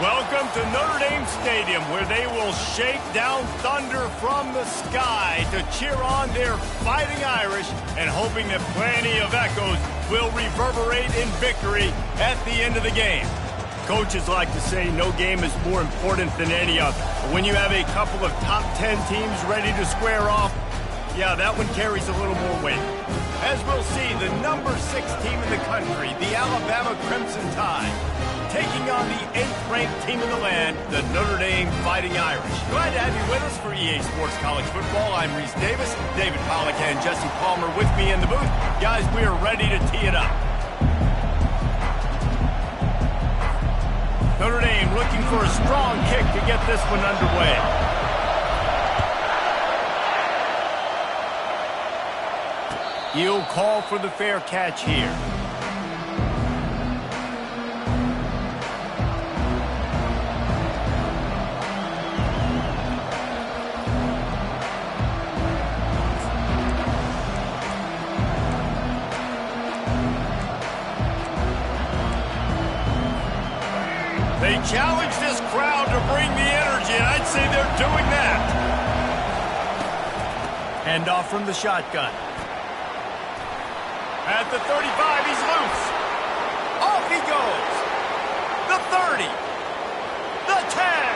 Welcome to Notre Dame Stadium, where they will shake down thunder from the sky to cheer on their Fighting Irish and hoping that plenty of echoes will reverberate in victory at the end of the game. Coaches like to say no game is more important than any other. But when you have a couple of top 10 teams ready to square off, yeah, that one carries a little more weight. As we'll see, the number 6 team in the country, the Alabama Crimson Tide, taking on the 8th-ranked team in the land, the Notre Dame Fighting Irish. Glad to have you with us for EA Sports College Football. I'm Reese Davis, David Pollack and Jesse Palmer with me in the booth. Guys, we are ready to tee it up. Notre Dame looking for a strong kick to get this one underway. He'll call for the fair catch here. They challenge this crowd to bring the energy, and I'd say they're doing that. Handoff from the shotgun. At the 35, he's loose. Off he goes. The 30. The 10.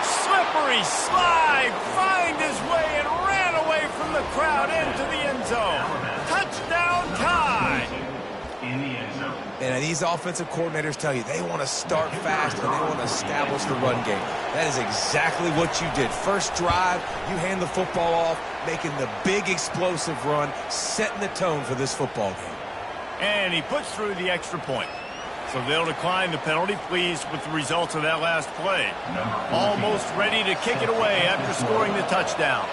Slippery slide. Find his way and ran away from the crowd into the end zone. Touchdown Tide. And these offensive coordinators tell you they want to start fast and they want to establish the run game. That is exactly what you did. First drive, you hand the football off, making the big explosive run, setting the tone for this football game. And he puts through the extra point. So they'll decline the penalty, pleased with the results of that last play. Almost ready to kick it away after scoring the touchdown.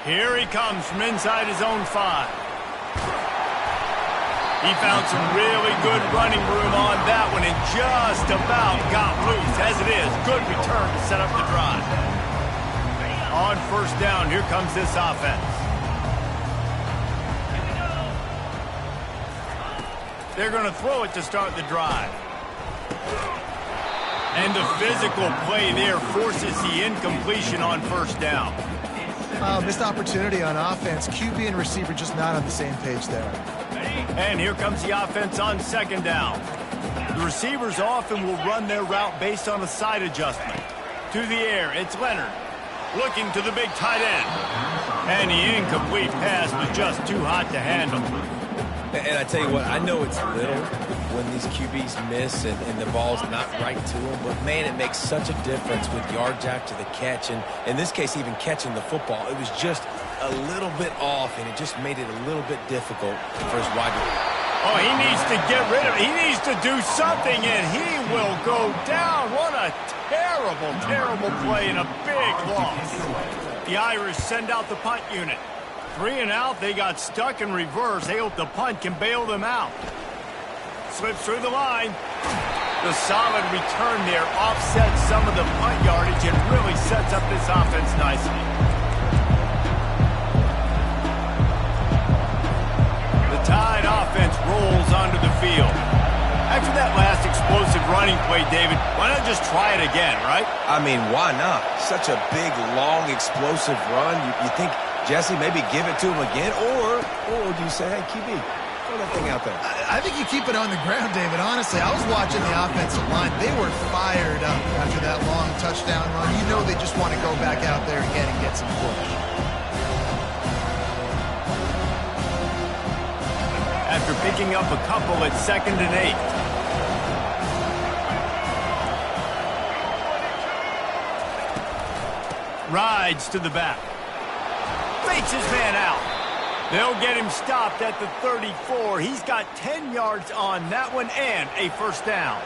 Here he comes from inside his own 5. He found some really good running room on that one and just about got loose. As it is, good return to set up the drive. On first down, here comes this offense. They're going to throw it to start the drive. And the physical play there forces the incompletion on first down. Missed opportunity on offense. QB and receiver just not on the same page there. And here comes the offense on second down. The receivers often will run their route based on a side adjustment. To the air, it's Leonard. Looking to the big tight end. And the incomplete pass was just too hot to handle. And I tell you what, I know it's little when these QBs miss and the ball's not right to them, but man, it makes such a difference with yards after the catch, and in this case, even catching the football. It was just a little bit off, and it just made it a little bit difficult for his wide receiver. Oh, he needs to get rid of it. He needs to do something, and he will go down. What a terrible, terrible play and a big loss. The Irish send out the punt unit. 3 and out, they got stuck in reverse. They hope the punt can bail them out. Slips through the line. The solid return there offsets some of the punt yardage and really sets up this offense nicely. The Tide offense rolls onto the field. After that last explosive running play, David, why not just try it again, right? I mean, why not? Such a big, long, explosive run. You think, Jesse, maybe give it to him again, or do you say, hey, QB, throw that thing out there? I think you keep it on the ground, David. Honestly, I was watching the offensive line. They were fired up after that long touchdown run. You know they just want to go back out there again and get some push. After picking up a couple at 2nd and 8. Rides to the back. Fakes his man out. They'll get him stopped at the 34. He's got 10 yards on that one and a first down.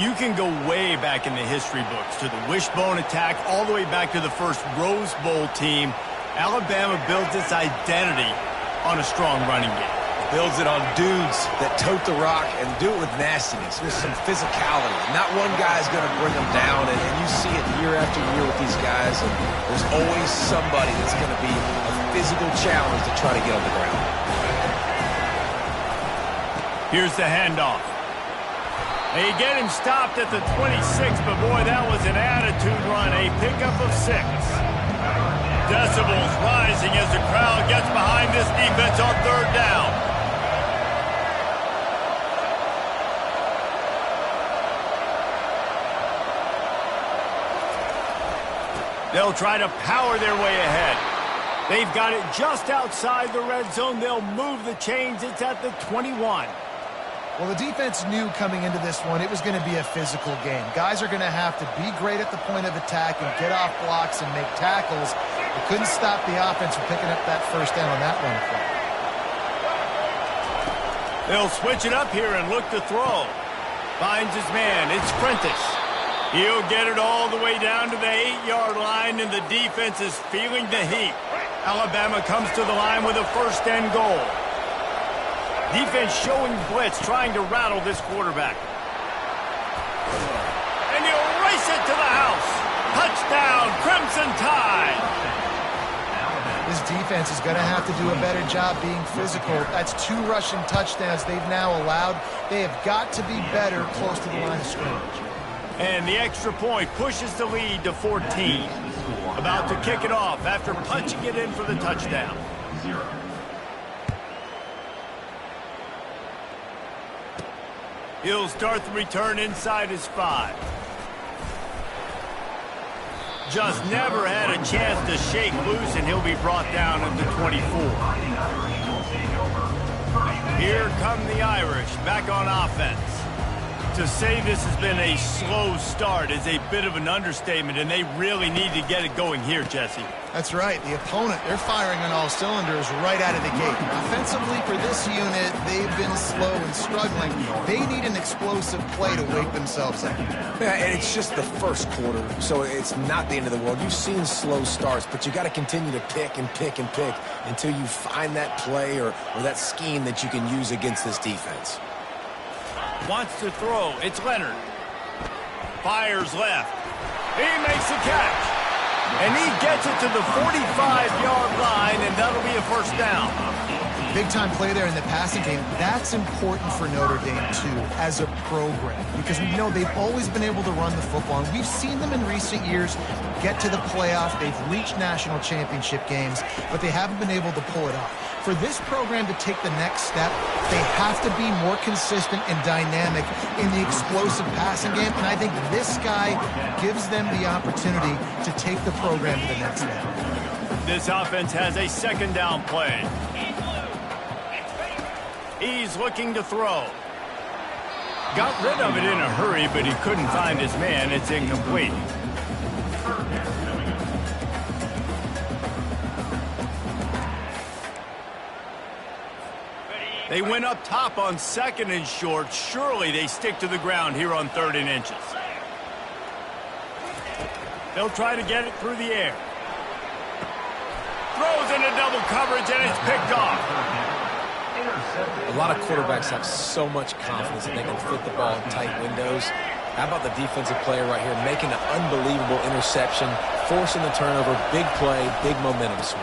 You can go way back in the history books to the wishbone attack all the way back to the first Rose Bowl team. Alabama builds its identity on a strong running game. Builds it on dudes that tote the rock and do it with nastiness, with some physicality. Not one guy's going to bring them down, and you see it year after year with these guys. And there's always somebody that's going to be a physical challenge to try to get on the ground. Here's the handoff. They get him stopped at the 26, but boy, that was an attitude run, a pickup of 6. Decibels rising as the crowd gets behind this defense on 3rd down. They'll try to power their way ahead. They've got it just outside the red zone. They'll move the chains. It's at the 21. Well, the defense knew coming into this one it was going to be a physical game. Guys are going to have to be great at the point of attack and get off blocks and make tackles. They couldn't stop the offense from picking up that 1st down on that run play. They'll switch it up here and look to throw. Finds his man. It's Prentice. He'll get it all the way down to the 8-yard line, and the defense is feeling the heat. Alabama comes to the line with a 1st and goal. Defense showing blitz, trying to rattle this quarterback. And he'll race it to the house. Touchdown, Crimson Tide. This defense is going to have to do a better job being physical. That's 2 rushing touchdowns they've now allowed. They have got to be better close to the line of scrimmage. And the extra point pushes the lead to 14. About to kick it off after punching it in for the touchdown. He'll start the return inside his 5. Just never had a chance to shake loose, and he'll be brought down at the 24. Here come the Irish back on offense. To say this has been a slow start is a bit of an understatement, and they really need to get it going here, Jesse. That's right. The opponent, they're firing on all cylinders right out of the gate. Offensively for this unit, they've been slow and struggling. They need an explosive play to wake themselves up. Yeah, and it's just the 1st quarter, so it's not the end of the world. You've seen slow starts, but you got to continue to pick and pick and pick until you find that play or that scheme that you can use against this defense. Wants to throw. It's Leonard. Fires left. He makes the catch. And he gets it to the 45-yard line, and that'll be a 1st down. Big-time play there in the passing game. That's important for Notre Dame, too, as a program, because we know they've always been able to run the football. And we've seen them in recent years get to the playoff. They've reached national championship games, but they haven't been able to pull it off. For this program to take the next step, they have to be more consistent and dynamic in the explosive passing game, and I think this guy gives them the opportunity to take the program to the next level. This offense has a 2nd down play. He's looking to throw. Got rid of it in a hurry, but he couldn't find his man. It's incomplete. They went up top on 2nd and short. Surely they stick to the ground here on 3rd and inches. They'll try to get it through the air. Throws into double coverage, and it's picked off. A lot of quarterbacks have so much confidence that they can fit the ball in tight windows. How about the defensive player right here making an unbelievable interception, forcing the turnover, big play, big momentum swing.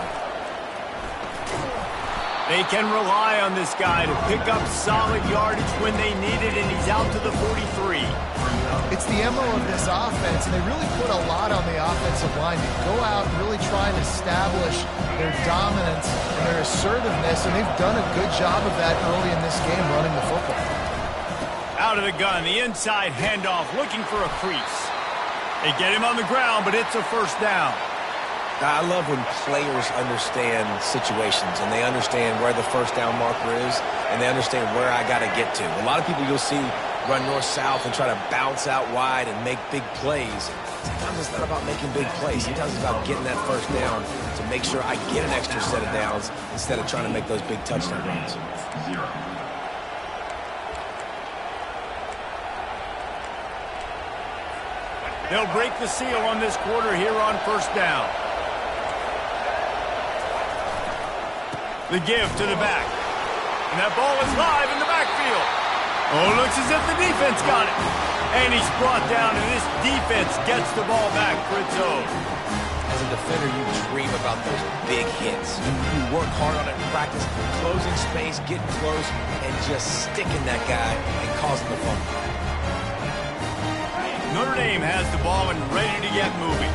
They can rely on this guy to pick up solid yardage when they need it, and he's out to the 43. It's the MO of this offense, and they really put a lot on the offensive line to go out and really try and establish their dominance and their assertiveness, and they've done a good job of that early in this game running the football. Out of the gun, the inside handoff, looking for a crease. They get him on the ground, but it's a 1st down. I love when players understand situations and they understand where the 1st down marker is and they understand where I got to get to. A lot of people you'll see run north-south and try to bounce out wide and make big plays. Sometimes it's not about making big plays. Sometimes it's about getting that 1st down to make sure I get an extra set of downs instead of trying to make those big touchdown runs. They'll break the seal on this quarter here on 1st down. The give to the back. And that ball is live in the backfield. Oh, looks as if the defense got it. And he's brought down, and this defense gets the ball back for its own. As a defender, you dream about those big hits. You work hard on it in practice, closing space, getting close, and just sticking that guy and causing the fumble. Notre Dame has the ball and ready to get moving.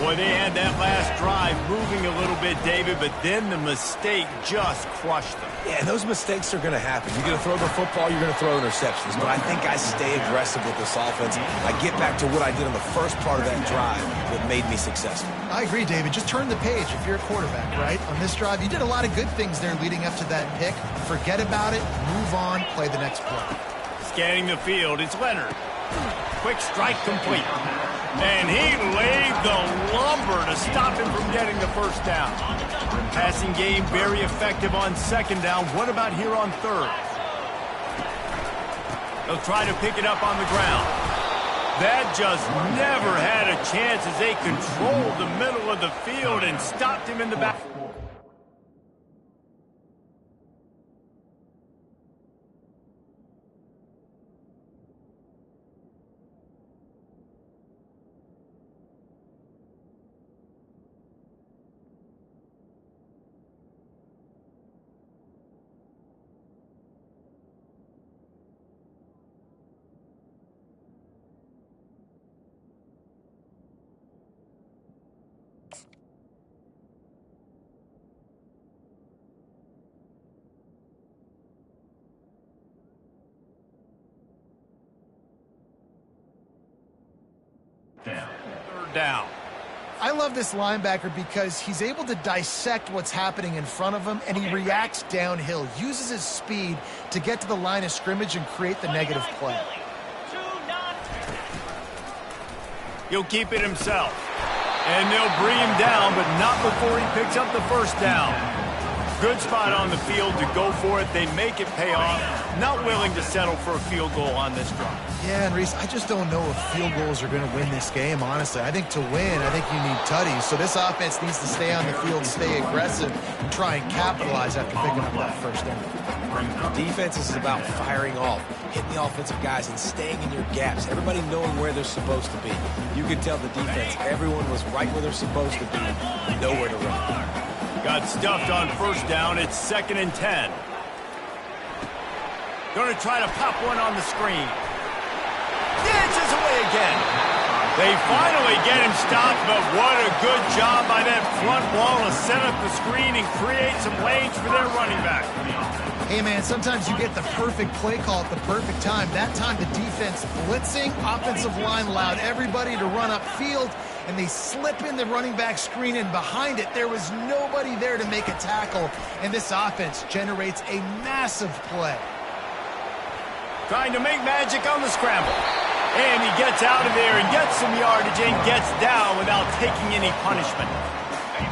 Boy, they had that last drive moving a little bit, David, but then the mistake just crushed them. Yeah, and those mistakes are going to happen. You're going to throw the football, you're going to throw interceptions. But I think I stay aggressive with this offense. I get back to what I did on the first part of that drive that made me successful. I agree, David. Just turn the page if you're a quarterback, right? On this drive, you did a lot of good things there leading up to that pick. Forget about it, move on, play the next play. Scanning the field, it's Leonard. Quick strike complete. And he laid the lumber to stop him from getting the first down. Passing game very effective on second down. What about here on third? They'll try to pick it up on the ground. That just never had a chance as they controlled the middle of the field and stopped him in the back. Third down. I love this linebacker because he's able to dissect what's happening in front of him, and he reacts downhill, uses his speed to get to the line of scrimmage and create the negative play. He'll keep it himself. And they'll bring him down, but not before he picks up the first down. Good spot on the field to go for it. They make it pay off. Not willing to settle for a field goal on this drive. Yeah, and Reese, I just don't know if field goals are going to win this game, honestly. I think to win, I think you need tutties. So this offense needs to stay on the field, stay aggressive, and try and capitalize after picking up that first down. Defense is about firing off, hitting the offensive guys, and staying in your gaps. Everybody knowing where they're supposed to be. You can tell the defense, everyone was right where they're supposed to be, nowhere to run. Got stuffed on first down. It's 2nd and 10. Going to try to pop one on the screen. Dances away again. They finally get him stopped, but what a good job by that front wall to set up the screen and create some lanes for their running back. Hey, man, sometimes you get the perfect play call at the perfect time. That time the defense blitzing, offensive line allowed everybody to run upfield, and they slip in the running back screen, and behind it, there was nobody there to make a tackle, and this offense generates a massive play. Trying to make magic on the scramble. And he gets out of there and gets some yardage and gets down without taking any punishment.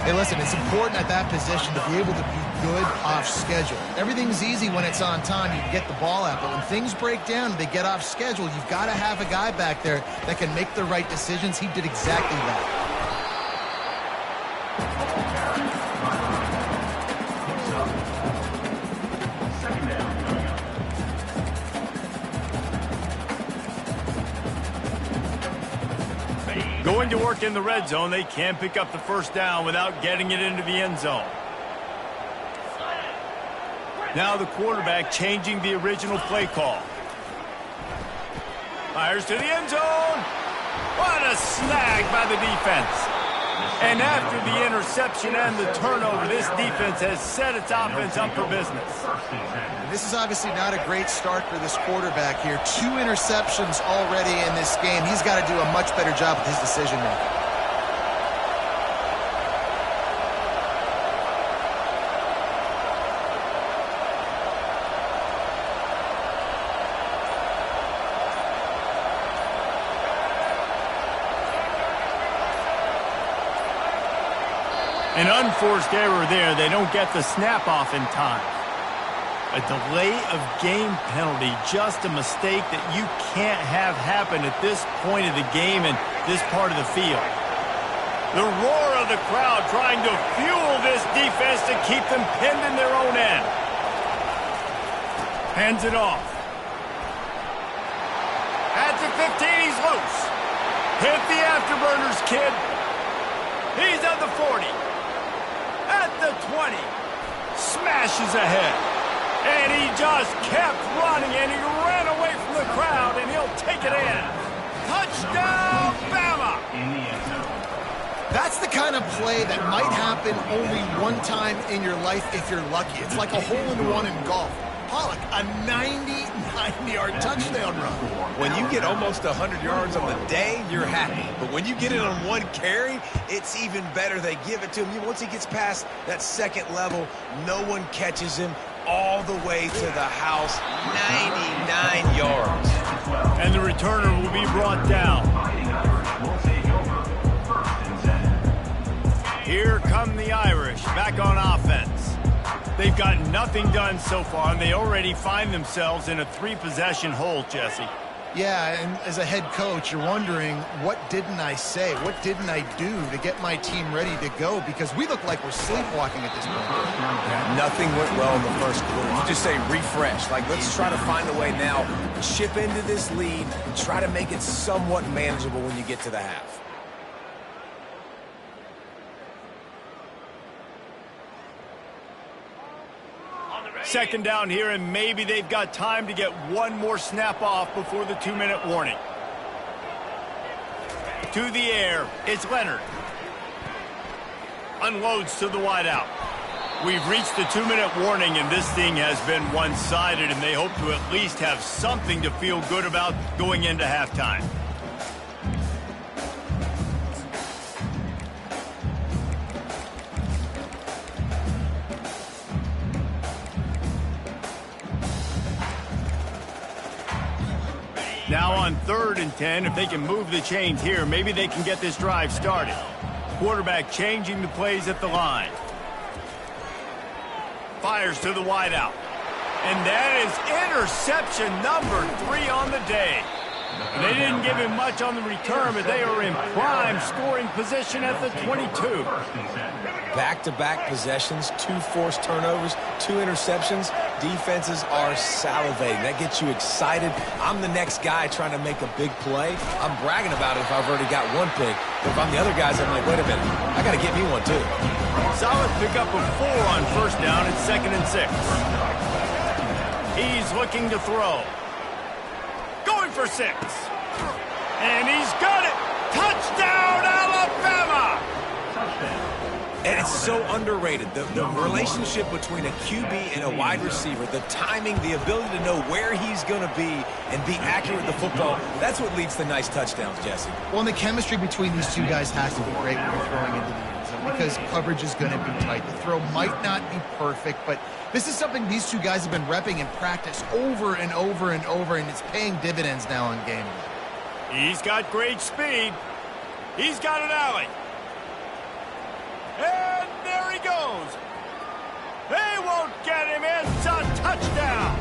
Hey, listen, it's important at that position to be able to be good off schedule. Everything's easy when it's on time. You can get the ball out. But when things break down and they get off schedule, you've got to have a guy back there that can make the right decisions. He did exactly that. Going to work in the red zone, they can't pick up the first down without getting it into the end zone. Now the quarterback changing the original play call. Fires to the end zone. What a snag by the defense. And after the interception and the turnover, this defense has set its offense up for business. This is obviously not a great start for this quarterback here. 2 interceptions already in this game. He's got to do a much better job with his decision-making. An unforced error there. They don't get the snap off in time. A delay of game penalty, just a mistake that you can't have happen at this point of the game and this part of the field. The roar of the crowd trying to fuel this defense to keep them pinned in their own end. Hands it off. At the 15, he's loose. Hit the afterburners, kid. He's at the 40. At the 20. Smashes ahead. And he just kept running, and he ran away from the crowd, and he'll take it in. Touchdown, Bama! That's the kind of play that might happen only one time in your life if you're lucky. It's like a hole-in-one in golf. Pollock, a 99-yard touchdown run. When you get almost 100 yards on the day, you're happy. But when you get it on one carry, it's even better. They give it to him. Once he gets past that second level, no one catches him all the way to the house, 99 yards. And the returner will be brought down. Here come the Irish, back on offense. They've got nothing done so far, and they already find themselves in a 3-possession hole, Jesse. Yeah, and as a head coach, you're wondering, what didn't I say? What didn't I do to get my team ready to go? Because we look like we're sleepwalking at this point. Yeah, nothing went well in the first quarter. You just say refresh. Like, let's try to find a way now, chip into this lead, and try to make it somewhat manageable when you get to the half. Second down here, and maybe they've got time to get one more snap off before the 2-minute warning. To the air, it's Leonard. Unloads to the wideout. We've reached the 2-minute warning, and this thing has been one-sided, and they hope to at least have something to feel good about going into halftime. Now on 3rd and 10, if they can move the chains here, maybe they can get this drive started. Quarterback changing the plays at the line. Fires to the wideout. And that is interception number 3 on the day. And they didn't give him much on the return, but they are in prime scoring position at the 22. Back-to-back possessions, 2 forced turnovers, 2 interceptions. Defenses are salivating. That gets you excited. I'm the next guy trying to make a big play. I'm bragging about it if I've already got one pick. But if I'm the other guys, I'm like, wait a minute, I got to get me one too. Solid pickup of 4 on first down. It's 2nd and 6. He's looking to throw. Going for 6. And he's got it. Touchdown, Alabama! And it's so underrated. The relationship between a QB and a wide receiver, the timing, the ability to know where he's going to be and be accurate with the football, that's what leads to nice touchdowns, Jesse. Well, and the chemistry between these two guys has to be great when you're throwing into the end zone because coverage is going to be tight. The throw might not be perfect, but this is something these two guys have been repping in practice over and over and over, and it's paying dividends now in game day. He's got great speed. He's got an alley. And there he goes. They won't get him. It's a touchdown.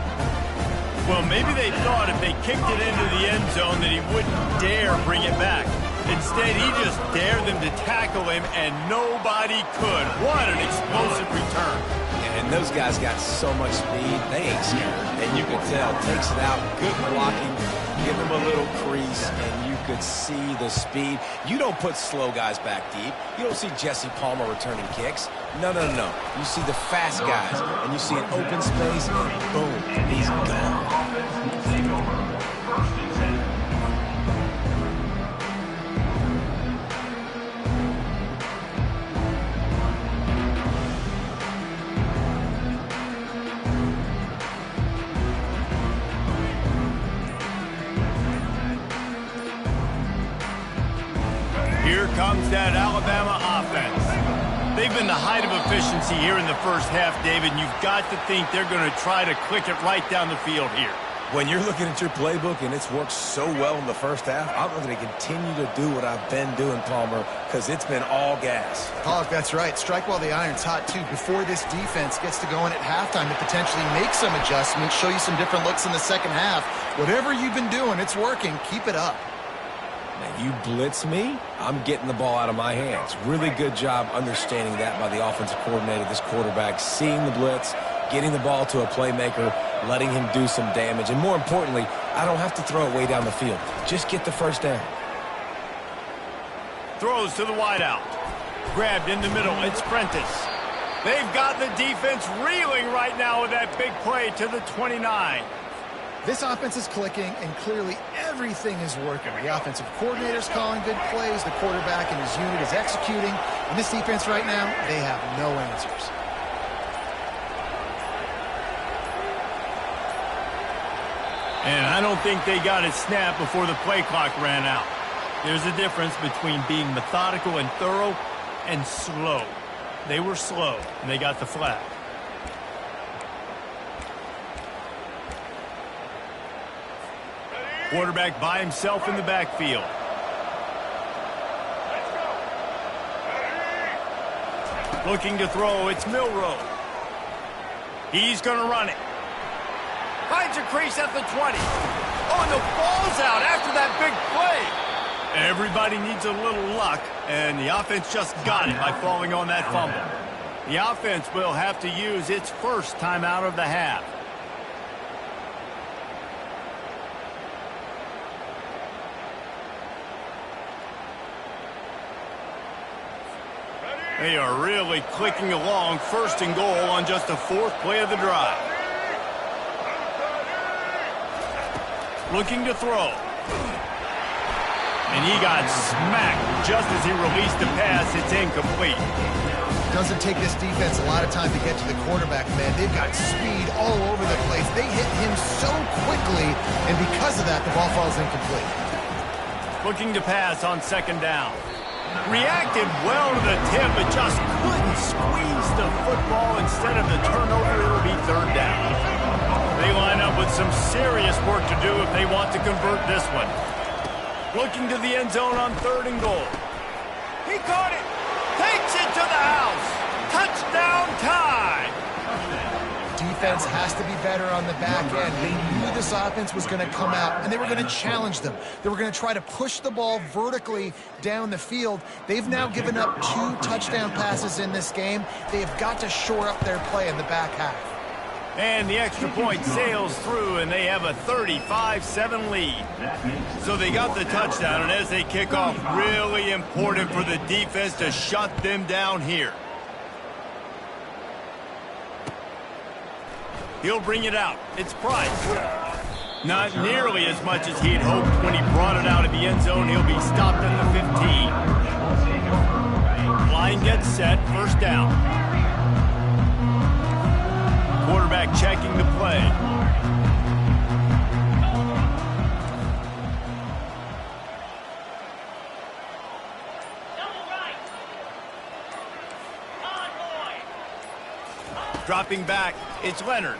Well, maybe they thought if they kicked it into the end zone that he wouldn't dare bring it back. Instead, he just dared them to tackle him, and nobody could. What an explosive return. And those guys got so much speed, they ain't scared. And you can tell, takes it out, good blocking, give him a little crease, and you could see the speed. You don't put slow guys back deep. You don't see Jesse Palmer returning kicks. No, no, no, no. You see the fast guys, and you see an open space, and boom, he's gone. Here comes that Alabama offense. They've been the height of efficiency here in the first half, David, and you've got to think they're going to try to click it right down the field here. When you're looking at your playbook and it's worked so well in the first half, I'm going to continue to do what I've been doing, Palmer, because it's been all gas. Oh, that's right. Strike while the iron's hot, too. Before this defense gets to going at halftime to potentially make some adjustments, show you some different looks in the second half. Whatever you've been doing, it's working. Keep it up. Now, you blitz me, I'm getting the ball out of my hands. Really good job understanding that by the offensive coordinator, this quarterback, seeing the blitz, getting the ball to a playmaker, letting him do some damage. And more importantly, I don't have to throw it way down the field. Just get the first down. Throws to the wideout. Grabbed in the middle. It's Prentice. They've got the defense reeling right now with that big play to the 29. This offense is clicking, and clearly everything is working. The offensive coordinator's calling good plays. The quarterback and his unit is executing. And this defense right now, they have no answers. And I don't think they got it snapped before the play clock ran out. There's a difference between being methodical and thorough and slow. They were slow, and they got the flag. Quarterback by himself in the backfield. Looking to throw, it's Milroe. He's going to run it. Finds a crease at the 20. Oh, and the ball's out after that big play. Everybody needs a little luck, and the offense just got it by falling on that fumble. The offense will have to use its first timeout of the half. They are really clicking along, first and goal on just the fourth play of the drive. Looking to throw. And he got smacked just as he released the pass. It's incomplete. Doesn't take this defense a lot of time to get to the quarterback, man. They've got speed all over the place. They hit him so quickly, and because of that, the ball falls incomplete. Looking to pass on second down. Reacted well to the tip, but just couldn't squeeze the football. Instead of the turnover, it'll be third down. They line up with some serious work to do if they want to convert this one. Looking to the end zone on third and goal. He caught it. Takes it to the house. Touchdown time. Defense has to be better on the back end. They knew this offense was going to come out, and they were going to challenge them. They were going to try to push the ball vertically down the field. They've now given up 2 touchdown passes in this game. They have got to shore up their play in the back half. And the extra point sails through, and they have a 35-7 lead. So they got the touchdown, and as they kick off, really important for the defense to shut them down here. He'll bring it out. It's Price. Not nearly as much as he'd hoped when he brought it out of the end zone. He'll be stopped at the 15. Line gets set, first down. Quarterback checking the play. Dropping back, it's Leonard.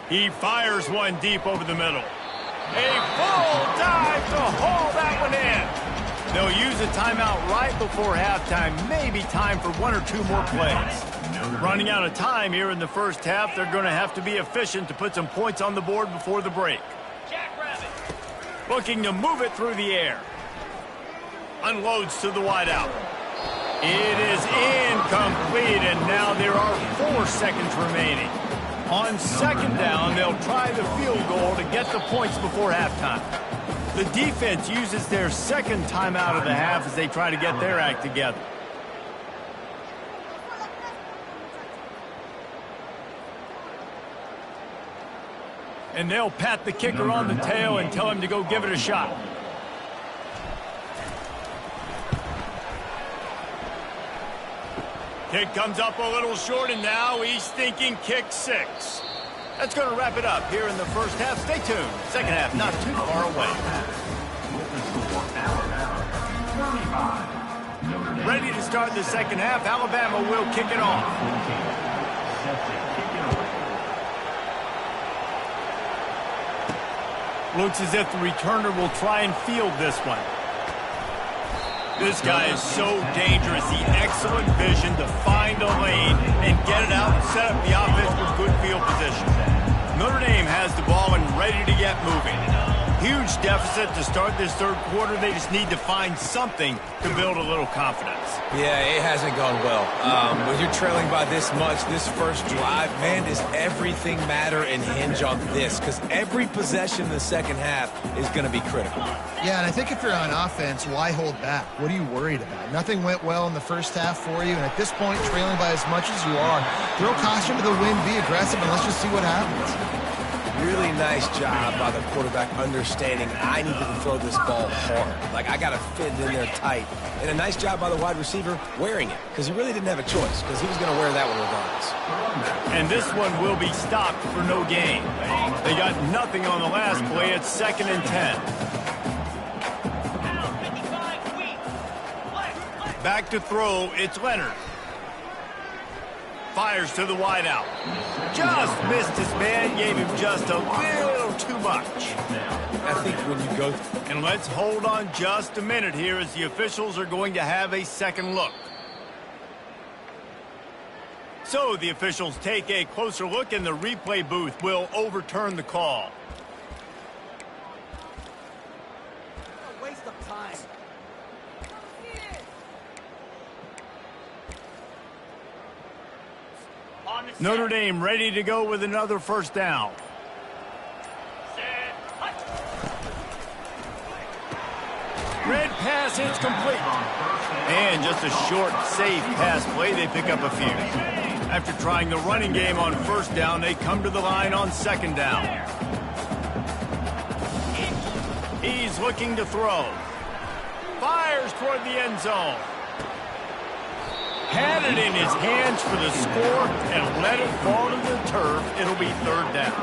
He fires one deep over the middle. A full dive to haul that one in. They'll use a timeout right before halftime. Maybe time for 1 or 2 more plays. Running out of time here in the first half. They're going to have to be efficient to put some points on the board before the break. Looking to move it through the air. Unloads to the wideout. It is incomplete, and now there are 4 seconds remaining. On second down, they'll try the field goal to get the points before halftime. The defense uses their second timeout of the half as they try to get their act together. And they'll pat the kicker on the tail and tell him to go give it a shot. Kick comes up a little short, and now he's thinking kick 6. That's going to wrap it up here in the first half. Stay tuned. Second half not too far away. Ready to start the second half. Alabama will kick it off. Looks as if the returner will try and field this one. This guy is so dangerous. The excellent vision to find a lane and get it out and set up the offense with good field position. Notre Dame has the ball and ready to get moving. Huge deficit to start this third quarter. They just need to find something to build a little confidence. Yeah, it hasn't gone well. When you're trailing by this much, this first drive, man, does everything matter and hinge on this? Because every possession in the second half is going to be critical. Yeah, and I think if you're on offense, why hold back? What are you worried about? Nothing went well in the first half for you, and at this point, trailing by as much as you are, throw caution to the wind, be aggressive, and let's just see what happens. Really nice job by the quarterback understanding I need to throw this ball hard. Like, I got to fit it in there tight. And a nice job by the wide receiver wearing it, because he really didn't have a choice, because he was going to wear that one regardless. And this one will be stopped for no gain. They got nothing on the last play. It's 2nd and 10. Back to throw. It's Leonard. Fires to the wideout. Just missed his man. Gave him just a little too much. I think when you go... And let's hold on just a minute here as the officials are going to have a second look. So the officials take a closer look and the replay booth will overturn the call. A waste of time. Notre Dame ready to go with another first down. Red pass, it's complete. And just a short, safe pass play, they pick up a few. After trying the running game on first down, they come to the line on second down. He's looking to throw. Fires toward the end zone. Had it in his hands for the score and let it fall to the turf. It'll be third down.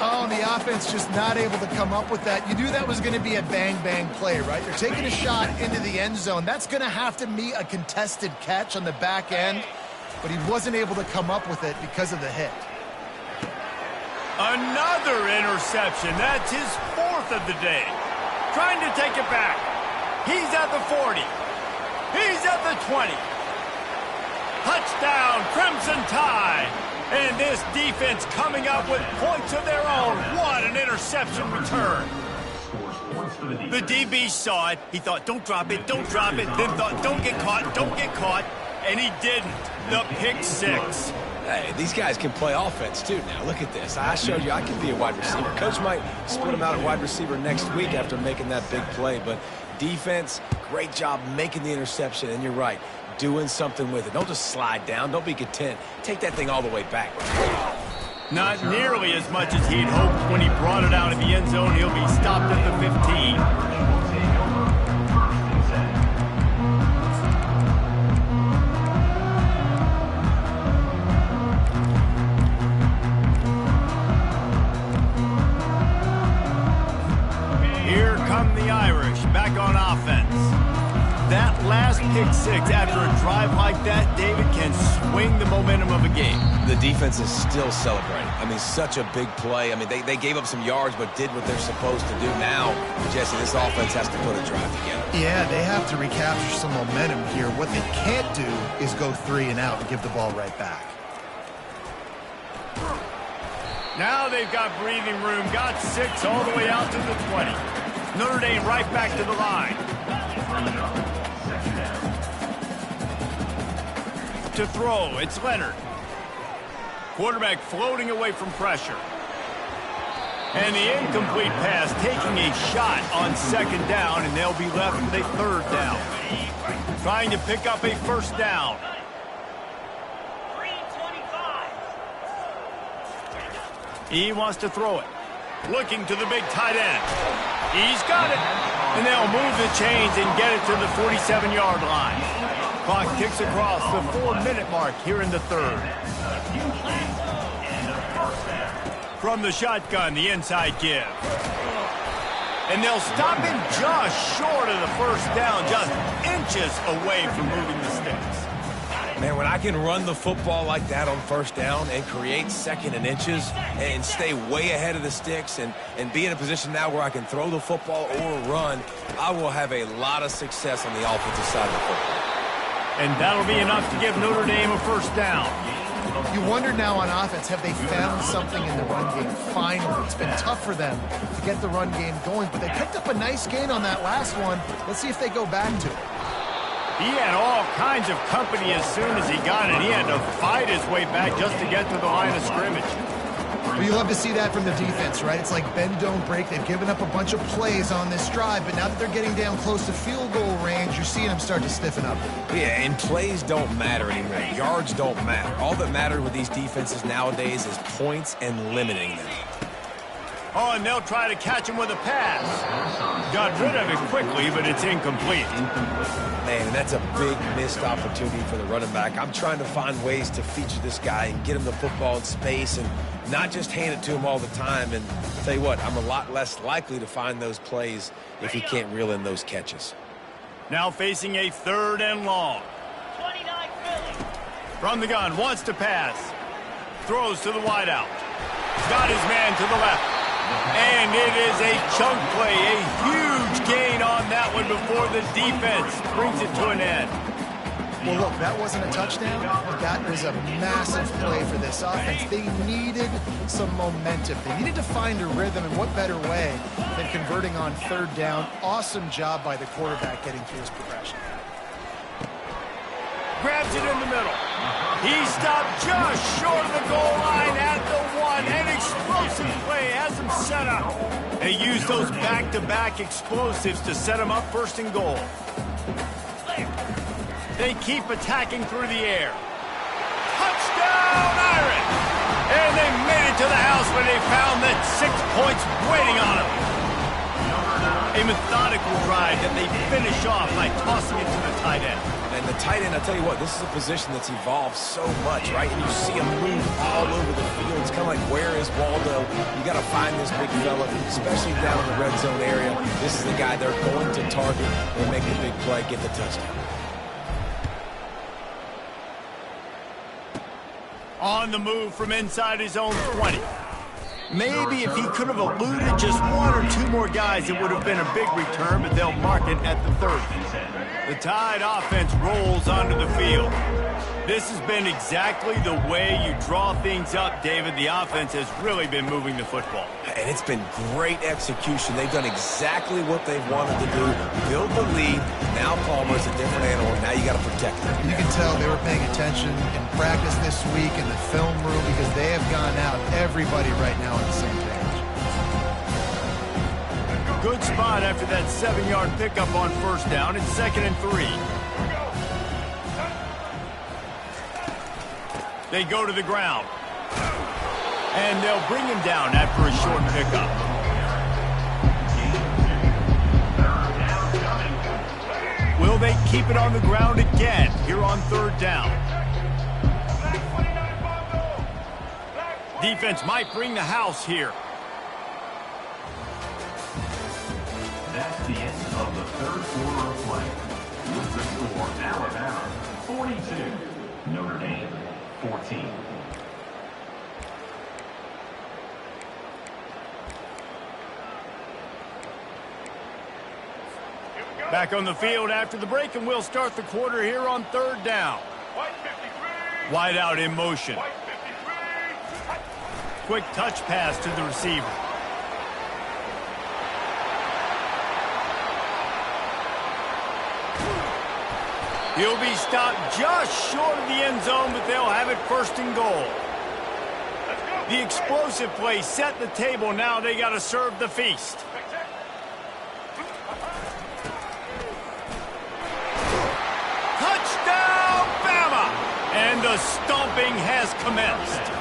Oh, the offense just not able to come up with that. You knew that was going to be a bang-bang play, right? You're taking a shot into the end zone. That's going to have to be a contested catch on the back end, but he wasn't able to come up with it because of the hit. Another interception. That's his 4th of the day. Trying to take it back. He's at the 40. He's at the 20. Touchdown, Crimson Tide. And this defense coming up with points of their own. What an interception return. The DB saw it. He thought, don't drop it, don't drop it. Then thought, don't get caught. And he didn't. The pick 6. Hey, these guys can play offense, too, now. Look at this. I showed you I can be a wide receiver. Coach might split him out at wide receiver next week after making that big play. But defense, great job making the interception. And you're right, doing something with it. Don't just slide down. Don't be content. Take that thing all the way back. Not nearly as much as he'd hoped when he brought it out of the end zone. He'll be stopped at the 15. Here come the Irish back on offense. That last pick 6 after a drive like that, David, can swing the momentum of a game. The defense is still celebrating. I mean, such a big play. I mean, they gave up some yards but did what they're supposed to do. Now, Jesse, this offense has to put a drive together. Yeah, they have to recapture some momentum here. What they can't do is go 3 and out and give the ball right back. Now they've got breathing room. Got 6 all the way out to the 20. Notre Dame right back to the line. To throw, it's Leonard. Quarterback floating away from pressure. And the incomplete pass taking a shot on second down, and they'll be left with a third down. Trying to pick up a first down. He wants to throw it. Looking to the big tight end. He's got it. And they'll move the chains and get it to the 47-yard line. Clock ticks across the 4-minute mark here in the third. From the shotgun, the inside give. And they'll stop him just short of the first down, just inches away from moving the sticks. Man, when I can run the football like that on first down and create second and inches and stay way ahead of the sticks and be in a position now where I can throw the football or run, I will have a lot of success on the offensive side of the football. And that'll be enough to give Notre Dame a first down. You wonder now on offense, have they found something in the run game? Finally, it's been tough for them to get the run game going, but they picked up a nice gain on that last one. Let's see if they go back to it. He had all kinds of company as soon as he got it. He had to fight his way back just to get to the line of scrimmage. Well, you love to see that from the defense, right? It's like bend, don't break. They've given up a bunch of plays on this drive, but now that they're getting down close to field goal range, you're seeing them start to stiffen up. Yeah, and plays don't matter anymore. Yards don't matter. All that matters with these defenses nowadays is points and limiting them. Oh, and they'll try to catch him with a pass. Got rid of it quickly, but it's incomplete. Man, that's a big missed opportunity for the running back. I'm trying to find ways to feature this guy and get him the football in space and not just hand it to him all the time. And I'll tell you what, I'm a lot less likely to find those plays if he can't reel in those catches. Now facing a 3rd and long. From the gun, wants to pass. Throws to the wideout. Got his man to the left. And it is a chunk play, a huge gain on that one before the defense brings it to an end. Well, look, that wasn't a touchdown. That was a massive play for this offense. They needed some momentum. They needed to find a rhythm, and what better way than converting on 3rd down. Awesome job by the quarterback getting through his progression. Grabs it in the middle. He stopped just short of the goal line at the 1. An explosive play has him set up. They use those back-to-back explosives to set him up 1st and goal. They keep attacking through the air. Touchdown, Irish! And they made it to the house where they found that 6 points waiting on them. A methodical drive that they finish off by tossing it to the tight end. And the tight end, I'll tell you what, this is a position that's evolved so much, right? And you see him move all over the field. It's kind of like, where is Waldo? You got to find this big fella, especially down in the red zone area. This is the guy they're going to target and make the big play, get the touchdown. On the move from inside his own 20. Maybe if he could have eluded just 1 or 2 more guys, it would have been a big return, but they'll mark it at the 30. The Tide offense rolls onto the field. This has been exactly the way you draw things up, David. The offense has really been moving the football. And it's been great execution. They've done exactly what they've wanted to do. Build the lead. Now Palmer's a different animal. Now you got to protect him. You can tell they were paying attention in practice this week in the film room because they have gone out, everybody right now on the same page. Good spot after that 7-yard pickup on 1st down. It's 2nd and 3. They go to the ground. And they'll bring him down after a short pickup. Will they keep it on the ground again here on 3rd down? Defense might bring the house here. That's the end of the 3rd quarter of play. With the score, Alabama 42, Notre Dame 14. Back on the field after the break, and we'll start the quarter here on 3rd down. Wide out in motion. Quick touch pass to the receiver. He'll be stopped just short of the end zone, but they'll have it 1st and goal. The explosive play set the table. Now they got to serve the feast. Touchdown, Bama! And the stomping has commenced.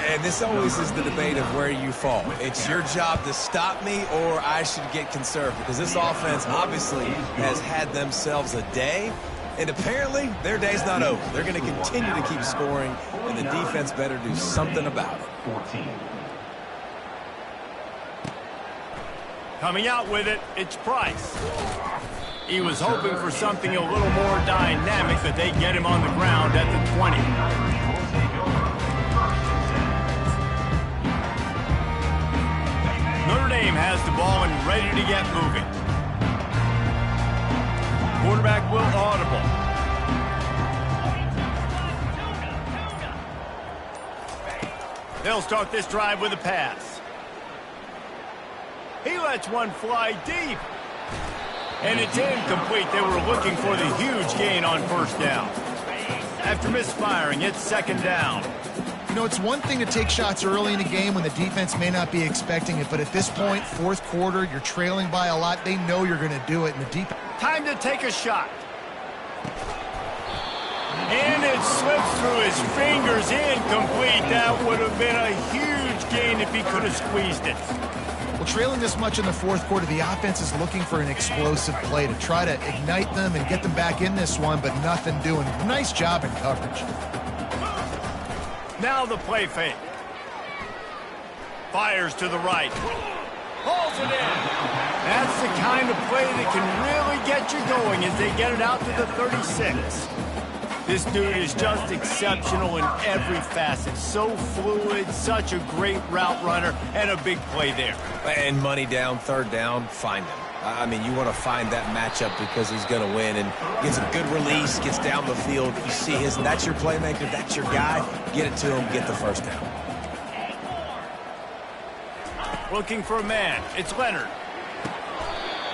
And this always is the debate of where you fall. It's your job to stop me or I should get conservative because this offense obviously has had themselves a day, and apparently their day's not over. They're going to continue to keep scoring, and the defense better do something about it. 14. Coming out with it, it's Price. He was hoping for something a little more dynamic, but they get him on the ground at the 20. Notre Dame has the ball and ready to get moving. Quarterback will audible. They'll start this drive with a pass. He lets one fly deep. And it's incomplete. They were looking for the huge gain on first down. After misfiring, it's second down. You know, it's one thing to take shots early in the game when the defense may not be expecting it, but at this point, fourth quarter, you're trailing by a lot. They know you're going to do it, and the defense... Time to take a shot. And it slips through his fingers, incomplete. That would have been a huge gain if he could have squeezed it. Well, trailing this much in the fourth quarter, the offense is looking for an explosive play to try to ignite them and get them back in this one, but nothing doing. Nice job in coverage. Now the play fake. Fires to the right. Pulls it in. That's the kind of play that can really get you going as they get it out to the 36. This dude is just exceptional in every facet. So fluid, such a great route runner, and a big play there. And money down, third down, find him. I mean, you want to find that matchup because he's going to win, and gets a good release, gets down the field. You see his, and that's your playmaker, that's your guy. Get it to him, get the first down. Looking for a man. It's Leonard.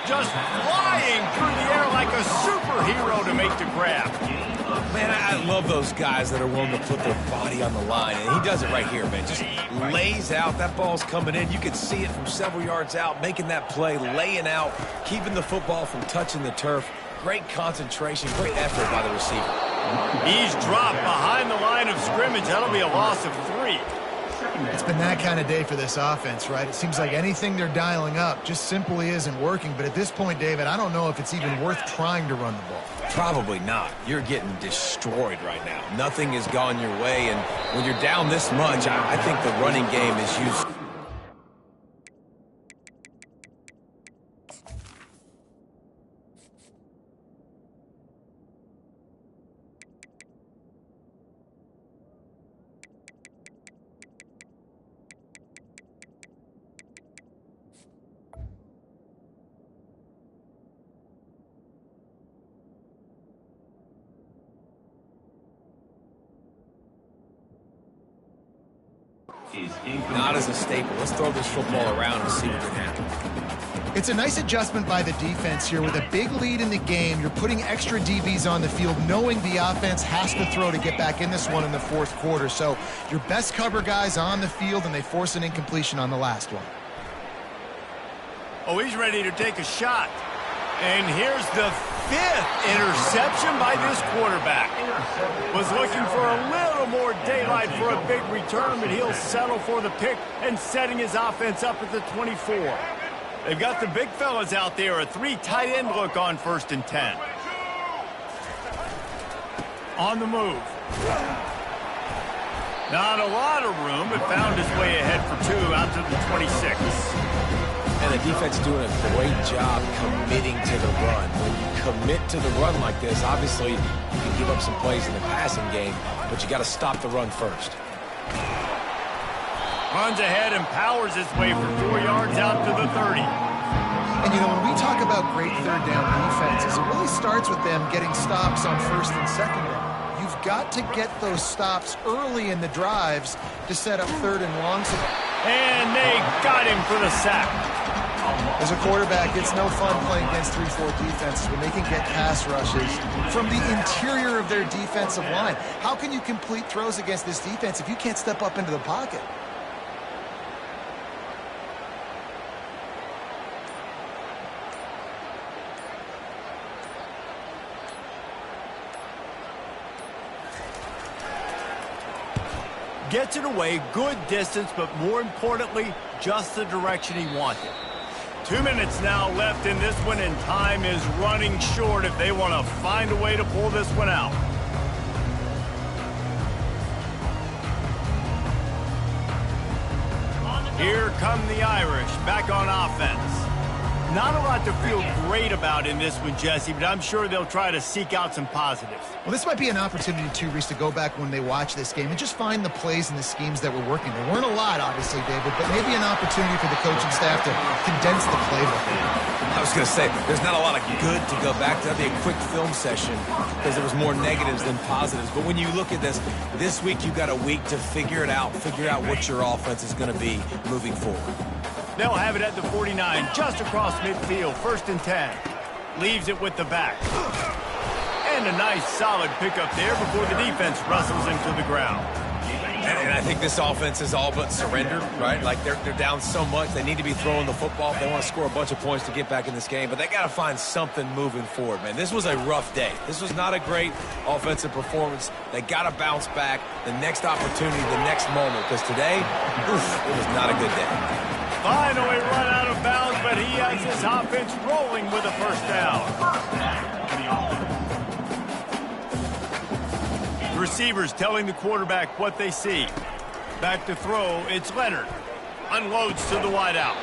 Just flying through the air like a superhero to make the grab. Man, I love those guys that are willing to put their body on the line, and he does it right here, man. Just lays out. That ball's coming in. You can see it from several yards out, making that play, laying out, keeping the football from touching the turf. Great concentration, great effort by the receiver. He's dropped behind the line of scrimmage. That'll be a loss of 3. It's been that kind of day for this offense, right? It seems like anything they're dialing up just simply isn't working. But at this point, David, I don't know if it's even worth trying to run the ball. Probably not. You're getting destroyed right now. Nothing has gone your way, and when you're down this much, I think the running game is used. Not as a staple. Let's throw this football around and see what can happen. It's a nice adjustment by the defense here. With a big lead in the game, you're putting extra DBs on the field, knowing the offense has to throw to get back in this one in the fourth quarter. So your best cover guys on the field, and they force an incompletion on the last one. Oh, he's ready to take a shot. And here's the 5th interception by this quarterback. Was looking for a little more daylight for a big return, but he'll settle for the pick and setting his offense up at the 24. They've got the big fellas out there, a 3 tight end look on 1st and 10. On the move. Not a lot of room, but found his way ahead for 2 out to the 26. And the defense doing a great job committing to the run. When you commit to the run like this, obviously you can give up some plays in the passing game, but you got to stop the run first. Runs ahead and powers his way for 4 yards out to the 30. And, you know, when we talk about great third down defenses, it really starts with them getting stops on 1st and 2nd down. You've got to get those stops early in the drives to set up 3rd and longs. And they got him for the sack. As a quarterback, it's no fun playing against 3-4 defenses when they can get pass rushes from the interior of their defensive line. How can you complete throws against this defense if you can't step up into the pocket? Gets it away, good distance, but more importantly, just the direction he wanted. 2 minutes now left in this one, and time is running short if they want to find a way to pull this one out. Here come the Irish, back on offense. Not a lot to feel great about in this one, Jesse, but I'm sure they'll try to seek out some positives. Well, this might be an opportunity, too, Reese, to go back when they watch this game and just find the plays and the schemes that were working. There weren't a lot, obviously, David, but maybe an opportunity for the coaching staff to condense the playbook. I was going to say, there's not a lot of good to go back to. That'd be a quick film session because there was more negatives than positives. But when you look at this week you've got a week to figure it out, figure out what your offense is going to be moving forward. They'll have it at the 49, just across midfield, 1st and 10. Leaves it with the back. And a nice solid pickup there before the defense wrestles him to the ground. And I think this offense is all but surrendered, right? Like they're down so much, they need to be throwing the football if they want to score a bunch of points to get back in this game. But they got to find something moving forward, man. This was a rough day. This was not a great offensive performance. They got to bounce back the next opportunity, the next moment. Because today, it was not a good day. Finally run out of bounds, but he has his offense rolling with a 1st down. The receivers telling the quarterback what they see. Back to throw, it's Leonard. Unloads to the wideout.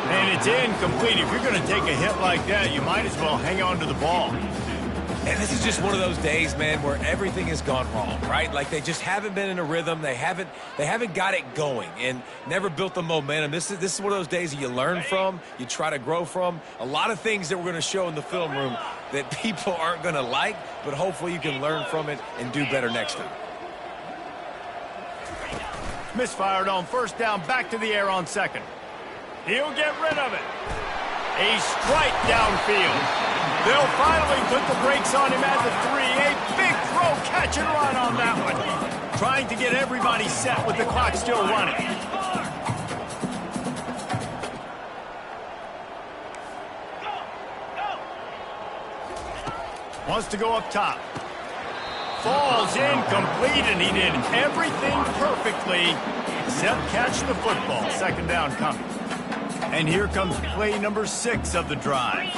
And it's incomplete. If you're going to take a hit like that, you might as well hang on to the ball. And this is just one of those days, man, where everything has gone wrong, right? Like they just haven't been in a rhythm. They haven't got it going and never built the momentum. This is one of those days that you learn from, you try to grow from. A lot of things that we're going to show in the film room that people aren't going to like, but hopefully you can learn from it and do better next time. Misfired on 1st down, back to the air on 2nd. He'll get rid of it. A strike downfield. They'll finally put the brakes on him at the 3. A big throw, catch and run on that one. Trying to get everybody set with the clock still running. Wants to go up top. Falls incomplete, and he did everything perfectly except catch the football. 2nd down coming. And here comes play number 6 of the drive.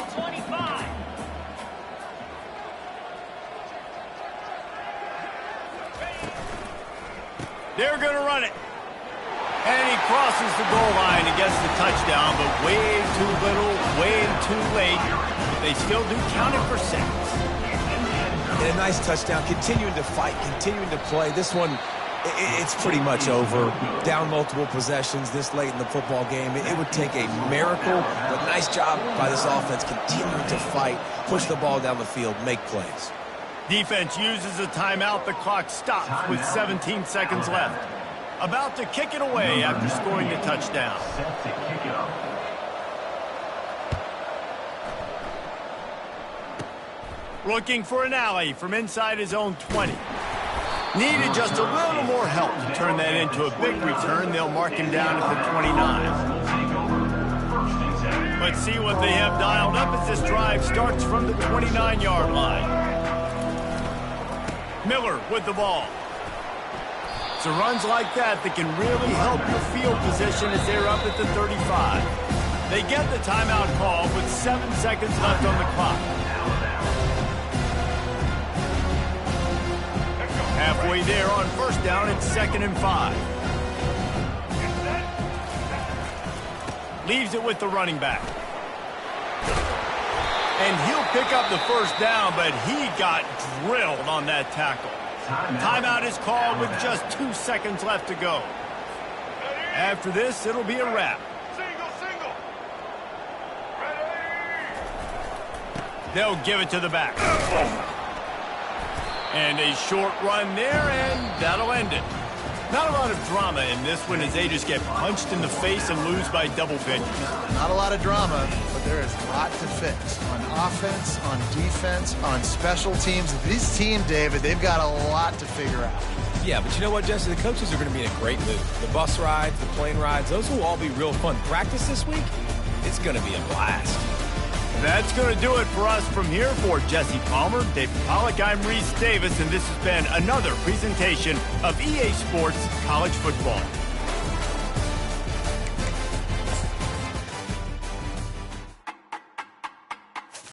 They're going to run it. And he crosses the goal line and gets the touchdown, but way too little, way too late. But they still do count it for 6. And a nice touchdown, continuing to fight, continuing to play. This one, it's pretty much over. Down multiple possessions this late in the football game. It would take a miracle, but nice job by this offense continuing to fight, push the ball down the field, make plays. Defense uses a timeout. The clock stops with 17 seconds left. About to kick it away after scoring the touchdown. Set to kick it off. Looking for an alley from inside his own 20. Needed just a little more help to turn that into a big return. They'll mark him down at the 29. Let's see what they have dialed up as this drive starts from the 29-yard line. Miller with the ball. So runs like that can really help your field position as they're up at the 35. They get the timeout call with 7 seconds left on the clock. Halfway there on 1st down, it's 2nd and 5. Leaves it with the running back. And he'll pick up the 1st down, but he got drilled on that tackle. Timeout is called with just 2 seconds left to go. After this, it'll be a wrap. They'll give it to the back. And a short run there, and that'll end it. Not a lot of drama in this one as they just get punched in the face and lose by double digits. Not a lot of drama, but there is a lot to fix on offense, on defense, on special teams. This team, David, they've got a lot to figure out. Yeah, but you know what, Jesse? The coaches are going to be in a great mood. The bus rides, the plane rides, those will all be real fun. Practice this week, it's going to be a blast. That's going to do it for us from here. For Jesse Palmer, David Pollack, I'm Reese Davis, and this has been another presentation of EA Sports College Football.